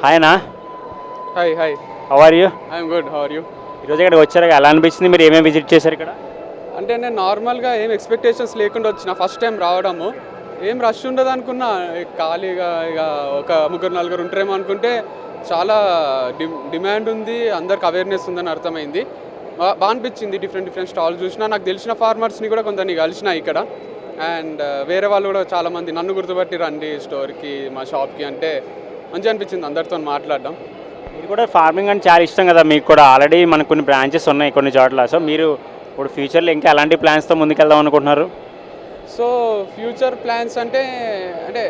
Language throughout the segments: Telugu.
హాయ్ అన్నా. Hi hi how are you? I am good. How are you? ఈరోజు ఇక్కడికి వచ్చారు, ఎలా అనిపించింది? మీరు ఏమేమి విజిట్ చేశారు ఇక్కడ? అంటే నేను నార్మల్గా ఏం ఎక్స్పెక్టేషన్స్ లేకుండా వచ్చిన ఫస్ట్ టైం రావడము. ఏం రష్ ఉండదు అనుకున్నా, ఖాళీగా ఇక ఒక ముగ్గురు నలుగురు ఉంటారేమో అనుకుంటే చాలా డిమాండ్ ఉంది, అందరికి అవేర్నెస్ ఉందని అర్థమైంది. బాగా అనిపించింది. డిఫరెంట్ డిఫరెంట్ స్టాల్స్ చూసినా, నాకు తెలిసిన ఫార్మర్స్ని కూడా కొందరిని కలిసిన ఇక్కడ. అండ్ వేరే వాళ్ళు కూడా చాలామంది నన్ను గుర్తుపట్టి రండి స్టోర్కి, మా షాప్కి అంటే మంచిగా అనిపించింది అందరితో మాట్లాడడం. మీరు కూడా ఫార్మింగ్ అంటే చాలా ఇష్టం కదా మీకు కూడా. ఆల్రెడీ మనకు కొన్ని బ్రాంచెస్ ఉన్నాయి కొన్ని చోట్ల. సో మీరు ఇప్పుడు ఫ్యూచర్లో ఇంకా ఎలాంటి ప్లాన్స్తో ముందుకెళ్దాం అనుకుంటున్నారు? సో ఫ్యూచర్ ప్లాన్స్ అంటే అంటే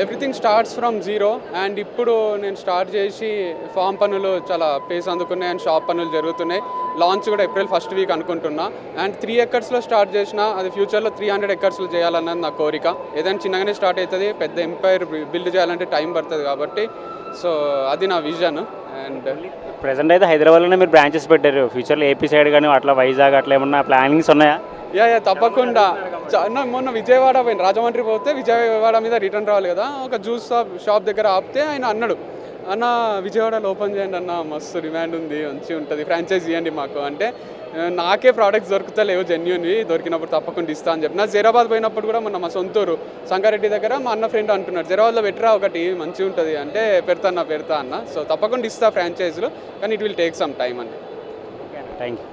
everything starts from zero. And ఇప్పుడు నేను స్టార్ట్ చేసి ఫామ్ పనులు చాలా పేస్ అందుకున్నాయి అండ్ షాప్ పనులు జరుగుతున్నాయి. లాంచ్ కూడా ఏప్రిల్ ఫస్ట్ వీక్ అనుకుంటున్నా. అండ్ 3 ఎకర్స్లో స్టార్ట్ చేసిన, అది ఫ్యూచర్లో 300 ఎకర్స్లో చేయాలన్నది నా కోరిక. ఏదైనా చిన్నగానే స్టార్ట్ అవుతుంది, పెద్ద ఎంపైర్ బిల్డ్ చేయాలంటే టైం పడుతుంది కాబట్టి సో అది నా విజన్. అండ్ ప్రెసెంట్ అయితే హైదరాబాద్లోనే మీరు బ్రాంచెస్ పెట్టారు. ఫ్యూచర్లో ఏపీ సైడ్ కానీ అట్లా వైజాగ్ అట్లా ఏమన్నా ప్లానింగ్స్ ఉన్నాయా? యా తప్పకుండా. మొన్న విజయవాడ పోయిన, రాజమండ్రి పోతే విజయవాడ మీద రిటర్న్ రావాలి కదా, ఒక జ్యూస్ షాప్ దగ్గర ఆపితే ఆయన అన్నాడు, అన్న విజయవాడలో ఓపెన్ చేయండి అన్న, మస్తు డిమాండ్ ఉంది, మంచిగా ఉంటుంది, ఫ్రాంచైజ్ ఇవ్వండి మాకు అంటే. నాకే ప్రోడక్ట్స్ దొరుకుతలేవు జెన్యూన్వి, దొరికినప్పుడు తప్పకుండా ఇస్తా అని చెప్పిన. జైరాబాద్ పోయినప్పుడు కూడా మొన్న మా సొంతూరు సంగారెడ్డి దగ్గర మా అన్న ఫ్రెండ్ అంటున్నాడు, జైరాబాద్లో పెట్టరా ఒకటి మంచిగా ఉంటుంది అంటే, పెడతా అన్న. సో తప్పకుండా ఇస్తా ఫ్రాంచైజ్లు, కానీ it will take some time అండి. Thank you.